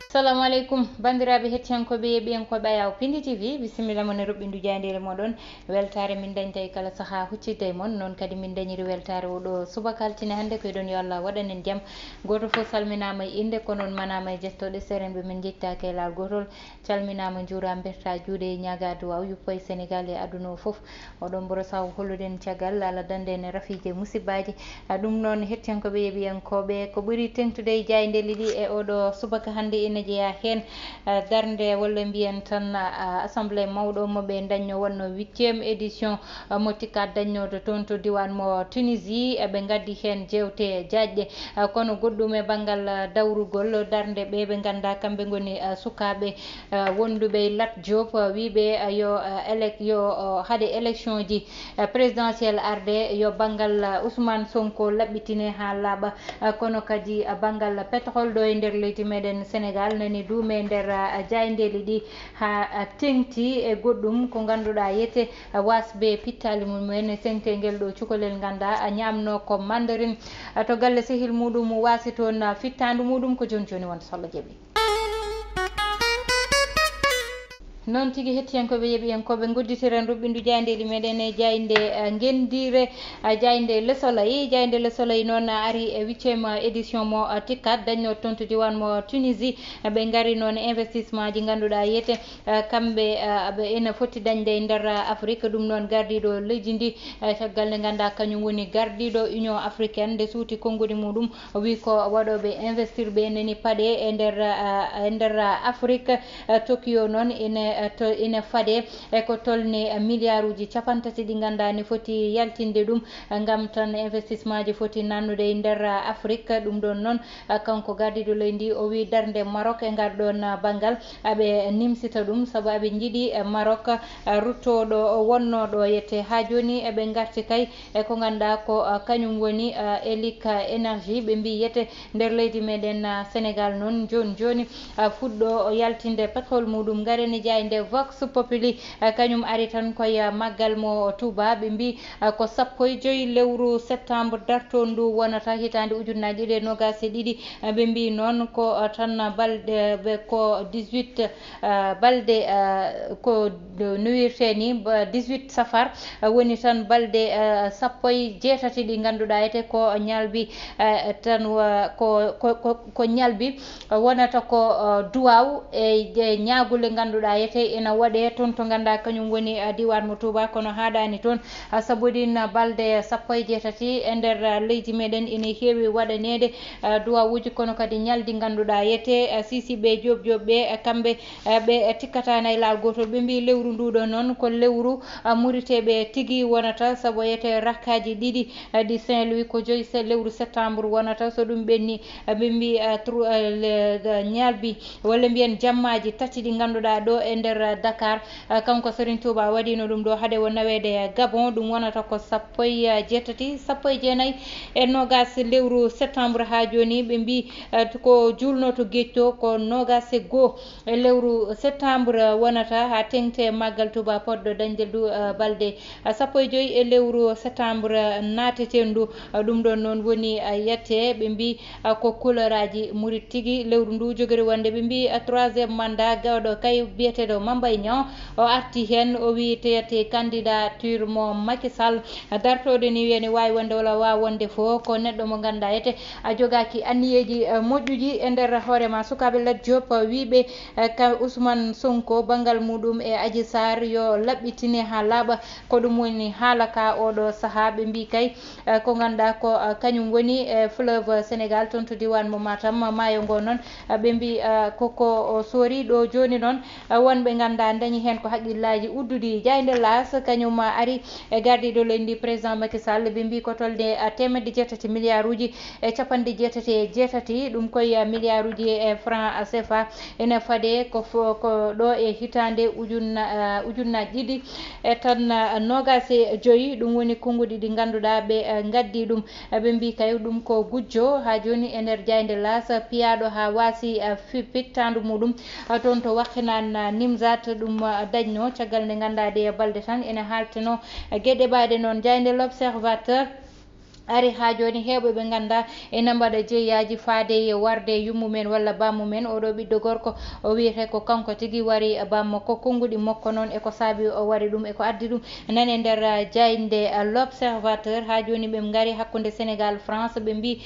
Assalamu alaikum bandiraɓe hettiyankoɓe yeɓiyankoɓe ayaw Piindi TV bisimilla mon e roɓɓindu jandele moɗon weltare min dañta e kala saaha huccidde e mon noon kadi min dañiri weltare oɗo subaka altine hannde ko ɗon yo Allah waɗanen jaam goto foof salminama e inde ko noon manama e jettoɗe serenɓe min jettaki e laal gotol calminama juurama berta juuɗe ñaga duwaw yuppo e Sénégal e aduna o foof oɗon mboro saw holluden caggal Allah dande en rafiji musibbaji ɗum noon hettiyankoɓe yeɓiyankoɓe ko ɓuuri tengtude e jayndeli ɗi e oɗo subaka hannde ene jeeya hen darde walla mbiyen tan assemblée mawɗo moɓe dañno wonno 8e édition mo tikka dañnoɗo toon to diwan mo Tunisie ɓe gaddi hen jewte jaajƴe kono goɗɗum e banggal dawrugol darde ɓe ganda kamɓe goni sukaɓe wonduɓe Lat Diop wiɓe yo haade élection ji présidentielle arde yo banggal Ousmane Sonko laɓɓitine ha laaɓa kono kadi banggal pétrole ɗo e nder leydi meɗen Sénégal nani duume nder jayndeli ɗi ha tengti e goɗɗum ko ganduɗa yete wasbe pittali mumen sengtengel ɗo cukalel ganda ñamno ko mandarin to galle sehil muɗum wasi toon fittandu muɗum ko joni joni wonta so Allah jaaɓi. noon tigui hettiyankoɓe yeɓiyankoɓe gudditiren ruɓɓindu jayndeli meɗen e jaynde gendire jaynde Le Soleil noon ari e 8e édition mo tikkat dañno toon to diwan mo Tunisie ɓe gari noon investissement ji ganduɗa yiyete kamɓe ɓe ene foti dañde e nder Afrique ɗum noon gardiɗo leydi ndi caggal nde ganda kañum woni gardiɗo Union africaine nde suuti konngudi muɗum wi ko waɗoɓe investir ɓe nani paaɗe e nder Afrique Tokyo noon ene faade eko tolni milliard uji 50 ɗi ganda ni foti yaltinde ɗum gam tan investissement ji foti nannude e nder Afrique ɗum ɗon noon kanko gardiɗo leydi o wi darde Maroc e ngal ɗon banggal aɓe nimsita ɗum saabu aɓe jiiɗi Maroc ruttoɗo wonnoɗo yette ha joni eɓe garti kay eko ganduɗa ko kañum woni Elic énergie ɓe mbi yete nder leydi meɗen Sénégal noon joni fuɗɗo yaltinde pétrole muɗum gareni jayde Vox Populi kañum ari tan koye maggal mo Touba ɓe mbi ko 15 lewru septembre darto ndu wonata hitande ujunnaje 2022 ɓe mbi noon ko tan balɗe ko 18 balɗe ko nuirte ni 18 safar woni tan balɗe 16 ɗi ganduɗa ete ko ñalbi tan ko ñalbi wonata ko duwaw e ñagule ganduɗa yete ina waɗe toon to ganda kañum woni diwan mo Touba kono haɗani toon sabuɗin balɗe 18 e nder leydi meɗen ina heewi waɗanede duwawuji kono kadi ñaldi ganduɗa yete sisiɓe jobjoɓɓe kamɓe ɓe tikkatani e laal gotol ɓe mbi lewru nduɗo noon ko lewru muriteɓe tigui wonata saabu yete rakkaji ɗiɗi ɗi Saint-Louis ko 5 lewru septembre wonata so ɗum ɓenni ɓe mbi ñalbi walla mbiyen jammaji tati ɗi ganduɗa ɗo e nder Dakar kanko Serigne Touba waɗino ɗum ɗo haade wo nawede Gabon ɗum wonata ko 19 e nogas lewru septembre ha joni ɓe mbi ko julno to gueƴto ko 21 e lewru septembre wonata ha tengte maggal Touba podɗo dañde balɗe 15 e lewru septembre nateten ndu ɗum ɗon noon woni yette ɓe mbi ko couleur aji murid tigui lewru ndu jogori wonde ɓe mbi 3e mandat gawɗo kay biyeteɗo Mambay Niang o arti hen o wi teyete candidature mo Macky Sall dartode ni wiyene wawi wonde walla wawa wonde fo ko neɗɗo mo ganduɗa ete a jogaki anniyeji moƴƴuji e nder hoorema sukaɓe Lat Diop wiɓe ka Ousmane Sonko banggal muɗum e Adji Sarr yo laɓɓitine ha laaɓa ko ɗum woni haalaka oɗo saaha ɓe mbi kay ko ganduɗa ko kañum woni fleuve Sénégal toon to diwan mo Matam maayo ngo noon ɓe mbi koko soori ɗo joni noon wonɓe ganduɗa dañi hen ko haqqillaji udduɗi jayde las kañum ari e gardiɗo leydi président Macky Sall ɓe mbi ko tolde 8 milliard uji e 87 ɗum koye milliard uji e franc CFA ene faade ko ɗo e hitande ujunnaje ɗiɗi e tan 25 ɗum woni konngudi ɗi ganduɗa ɓe gaddi ɗum ɓe mbi kay ɗum ko gujjo ha joni e nder jayde las piyaɗo ha wasi pittandu muɗum toon to wakkinan Nimzat ɗum dañno caggal nde gandade e balde tan ene halteno gueɗe ɓaɗe noon jayde L'Observateur ari ha joni heɓɓe ɓe ganda ene mbaɗa jeeyaji faade e warde yummumen walla bammumen oɗo ɓiɗɗo gorko o wiyete ko kanko tigui wari bammo ko konguɗi makko noon eko saabi o wari ɗum eko addi ɗum nane nder jayde l'observateur ha joni ɓe gaari hakkude Sénégal France ɓe mbi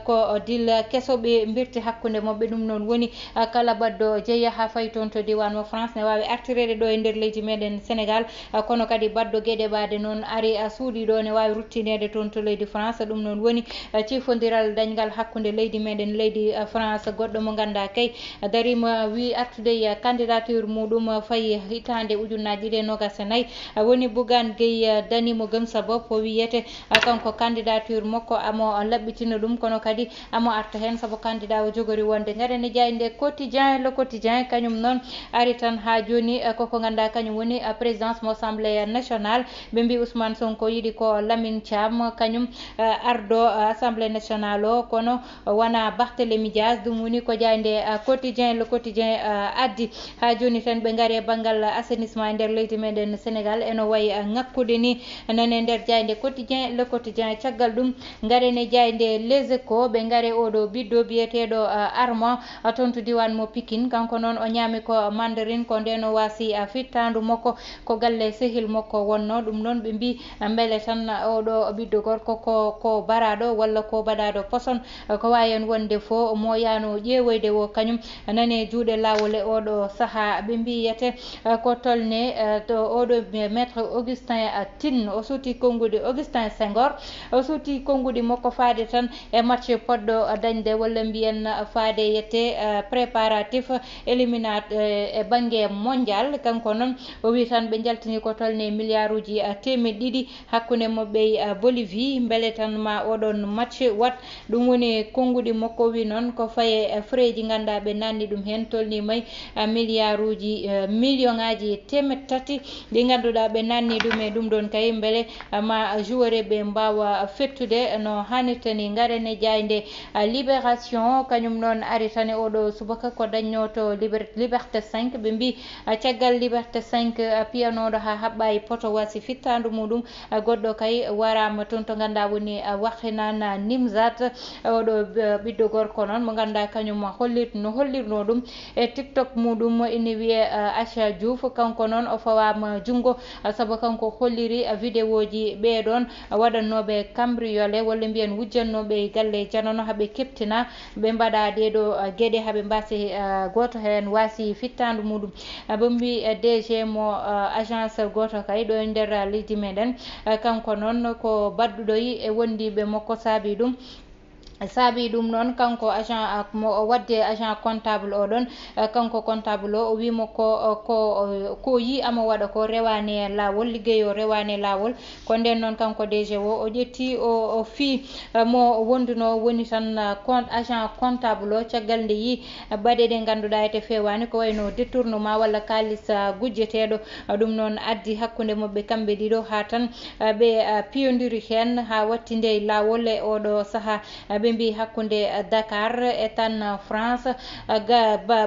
ko dilla kesso ɓe birti hakkude mabɓe ɗum noon woni kala baɗɗo jeeya ha fayi toon to diwan mo France ne wawi artirede ɗo e nder leydi meɗen Sénégal kono kadi baɗɗo gueɗe ɓade noon ari suuɗi ɗo ne wawi ruttinede toon to leydi France ɗum noon woni cifodiral dañgal hakkude leydi meɗen leydi France goɗɗo mo ganda kay darima wi artude candidature muɗum fayi hitande ujunnaje ɗiɗi e nogas e nayyi woni Bougane Gueye Dany mo gëm sa bopp o wiyete kanko candidature makko amo labɓitina ɗum kono kadi amo arta hen saabu candidat o jogori wonde garene jayde quotidien le quotidien kañum noon ari tan ha joni koko ganda kañum woni présidence mo assemblée nationale ɓe mbi Ousmane Sonko yiiɗi ko Lamine Thiam kañum ardo assemblée nationale o kono wona Barthélémy Dias ɗum woni ko jayde quotidien le quotidien addi ha joni tan ɓe gaari e banggal assainissement e nder leydi meɗen Sénégal eno wayi ngakkude ni nane nder jayde quotidien le quotidien caggal ɗum garene jayde les échos ɓe gaari oɗo biddo biyeteɗo Armand toon to diwan mo Pikine kanko noon o ñaami ko mandarine ko ndeno wasi fittandu makko ko galle sehil makko wonno ɗum noon ɓe mbi beele tan oɗo ɓiɗɗo gorko ko baraɗo walla ko baɗaɗo poson ko wawi hen wonde fo mo yano ƴeewoyde o kañum nane juuɗe lawol e oɗo saaha ɓe mbiyete ko tolne to oɗo maître Augustin Tine o suuti konngudi Augustin Senghor o suuti konngudi makko faade tan e match poɗɗo dañde walla mbiyen faade yette préparatif éliminat e banggue mondial kanko noon o wi tan ɓe jaltini ko tolne milliard uji temeɗɗe ɗiɗi hakkude mabɓe Bolivie beele tan ma oɗon match wat ɗum woni konngudi makko wi noon ko faye frais ji ganduɗa ɓe nanni ɗum hen tolni may milliard uji million ngaji temeɗɗe tati ɗi ganduɗa ɓe nanni ɗum e ɗum ɗon kay beele ma joueur ɓe mbawa fettude no hannirta ni garene jayde libération kañum noon ari tan e oɗo subaka ko dañno to liberté 5 ɓe mbi caggal liberté 5 piyanoɗo ha haɓɓa e poto wasi fittandu muɗum goɗɗo kay warama toon to ganduɗa woni wahinan Nimzat oɗo ɓiɗɗo gorko noon mo ganduɗa kañum no hollirno ɗum e TikTok muɗum ina wiye Acha Diouf kanko noon o fawama jungo saabu kanko holliri vidéo ji ɓeɗon waɗannoɓe cambriolé walla mbiyen wujjannoɓe galle janono haaɓe keptina ɓe mbaɗa ɗeɗo gueɗe haaɓe mbasi goto hen wasi fittandu muɗum ɓe mbi DG mo agence goto kay ɗo e nder leydi meɗen kanko noon ko badduɗoy e wondiɓe makko saabi ɗum noon kanko agent mo wadde agent comptable oɗon kanko comptable o wimo ko yi amo waɗa ko rewani e lawol ligguey o rewani e lawol ko nden noon kanko DG o ƴetti o fi mo wonduno woni tan agent comptable o caggal nde yi baɗe ɗe ganduɗa ete fewani ko wayno détournement walla kalis gujjeteɗo ɗum noon addi hakkude mabɓe kamɓe ɗiɗo ha tan ɓe piyodiri hen ha watti nde lawol e oɗo saaha ɓe mbi hakkude Dakar e tan France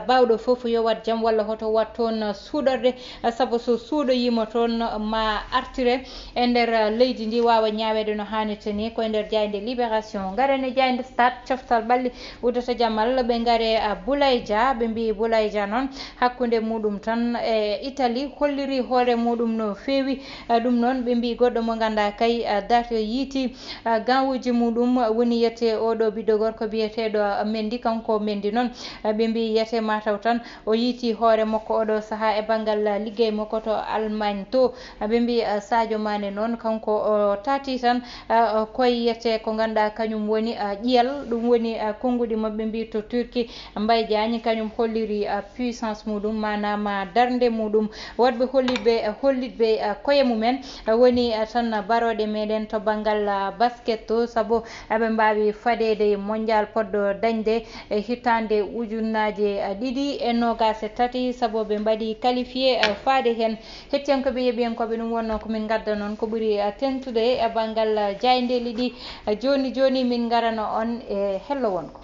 bawɗo foof yo wat jaam walla hoto wat toon suuɗorde saabu so suuɗoyima toon ma artire e nder leydi ndi wawa ñawede no hannirta ni koye nder jayde libération garene jayde stade coftal ɓalli uddata jammal ɓe gaare Boulaye Dia ɓe mbi Boulaye Dia noon hakkude muɗum tan e Italie holliri hoore muɗum no fewi ɗum noon ɓe mbi goɗɗo mo ganda kay date yiiti gawuji muɗum woni yette oɗo ɓiɗɗo gorko biyeteɗo Mendy kanko Mendy noon ɓe mbi yiyete mataw tan o yiiti hoore makko oɗo saaha e banggal liggey makko to Allemagne to ɓe mbi Sadio Mané noon kanko o tati tan koye yiyete ko ganduɗa kañum woni ƴiyal ɗum woni konngudi mabɓe mbi to Turquie Mbaye Diagne kañum holliri puissance muɗum manam darde muɗum wadɓe hollitɓe koye mumen woni tan baroɗe meɗen to banggal basket to saabu eɓe mbawi fadede mondial poɗɗo dañde e hitande ujunnaje ɗiɗi e nogas e tati saabu ɓe mbaɗi qualifié faade hen hettiyankoɓe yeeɓiyankoɓe ɗum wonno komin gadda noon ko ɓuuri tentude e banggal jayde liɗi joni min garano on e hello wonko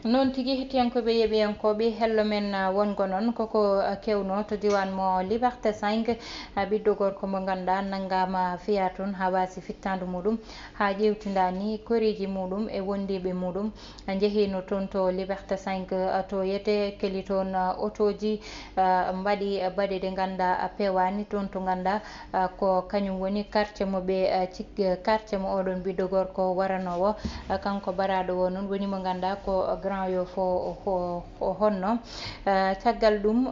non tigi hettiyankoɓe yeɓiyankoɓe hello men wongo noon koko kewno to diwan mo liberté 5 ɓiɗɗo gorko mo ganduɗa nanggama fiya toon ha wasi fittandu muɗum ha ƴewtidani koriji muɗum e wondiɓe muɗum jeehino toon to liberté 5 to yete keli toon autoji mbaɗi baɗe ɗe ganduɗa pewani toon to ganduɗa ko kañum woni quartier mo ɓe quartier mo oɗon ɓiɗɗo gorko waranowo kanko baraɗo o noon woni mo ganduɗa ko Grand Yoff o honno caggal ɗum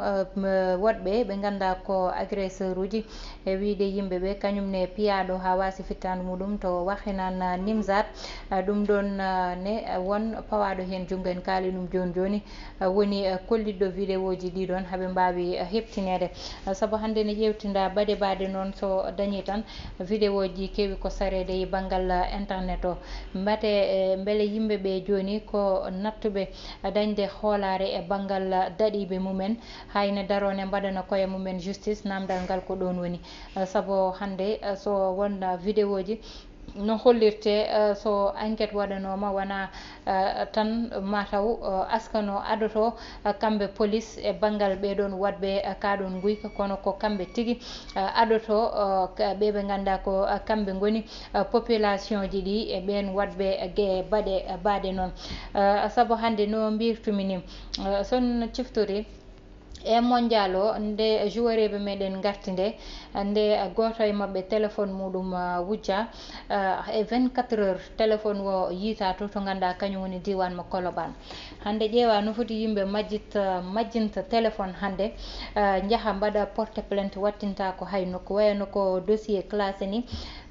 woɗɓe ɓe ganduɗa ko agresseur uji e wiide yimɓeɓe kañumne piyaɗo ha wasi fittadu muɗum to wahinan Nimzat ɗum ɗon ne won pawaɗo hen junggo en kaali ɗum joni joni woni kollidɗo vidéo ji ɗiɗon haaɓe mbawi heptinede saabu hande ne ƴewtinda baɗe noon so dañi tan vidéo ji keewi ko sarede e banggal internet o mbate beele yimɓeɓe joni ko nattuɓe dañde hoolare e banggal daɗiɓe mumen hayne darone mbaɗana koye mumen justice namdal ngal ko ɗon woni saabu hande so won vidéo ji no hollirte so enquête waɗanoma wona tan mataw askano adoto kamɓe police e banggal ɓeɗon wadɓe kaɗon guyka kono ko kamɓe tigui adoto ɓeɓe ganduɗa ko kamɓe goni population ji ɗi e ɓen wadɓe baɗe noon saabu hande no mbirtumi ni son ciftori e mondial o nde joueureɓe meɗen garti nde goto e mabɓe téléphone muɗum wujja e 24 heures téléphone o yiita to ganduɗa kañum woni diwan mo Colobane hande ƴeewa no foti yimɓe majjinta téléphone hande jaaha mbaɗa porté plainte wattinta ko hay nokku wayno ko dossier classé ni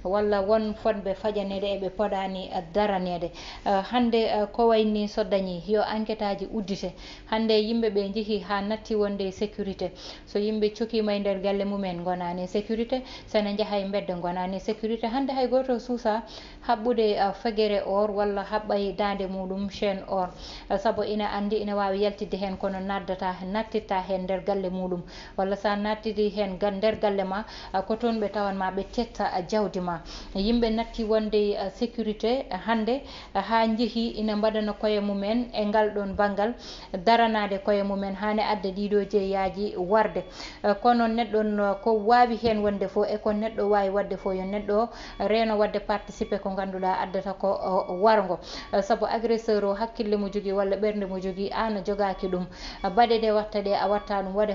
walla won fodɓe fajanede eɓe poɗani daranede hande ko wayni so dañi yo enquête aji uddite hande yimɓeɓe jeehi ha natti wonde sécurité so yimɓe cokima e nder galle mumen gonani sécurité sene jaaha e bedde gonani sécurité hande hay goto suusa habɓude fegere or walla haɓɓay dande muɗum chaine or saabu ina andi ina wawi yaltidde hen kono nattitta hen nder galle muɗum walla sa nattidi hen nder galle ma ko toon ɓe tawanma ɓe tetta jawdi ma yimɓe natti wonde sécurité hande ha jeehi ina mbaɗana koye mumen e ngal ɗon banggal daranade koye mumen hane adda ɗiɗo jeeyaji warde kono neɗɗo ko wawi hen wonde fo e ko neɗɗo wawi wadde fo yo neɗɗo reeno wadde participé ko ganduɗa addata ko wargo saabu agresseur o hakkille mo jogui walla ɓerde mo jogui an jogaki ɗum baɗe ɗe watta ɗe a watta ɗum waɗe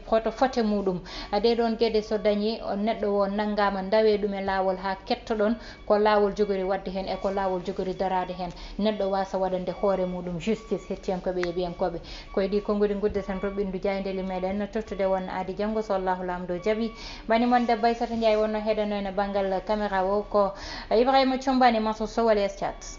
hoto fote muɗum ɗeɗon gueɗe so dañi neɗɗo o nanggama dawe ɗum e lawol ha kettoɗon ko lawol jogori wadde hen e ko lawol jogori darade hen neɗɗo wasa waɗande hoore muɗum justice hettiyankoɓe e ɓiyankoɓe koye ɗi konngudi guddeten roɓindu jayndeli meɗen tottude won adi janggo so Allahu lamdo jaaɓi bani mon debbo Aissata Ndiaye wonno heɗano e banggal caméra o ko Ibrahima Thiombani maso Sowale Escat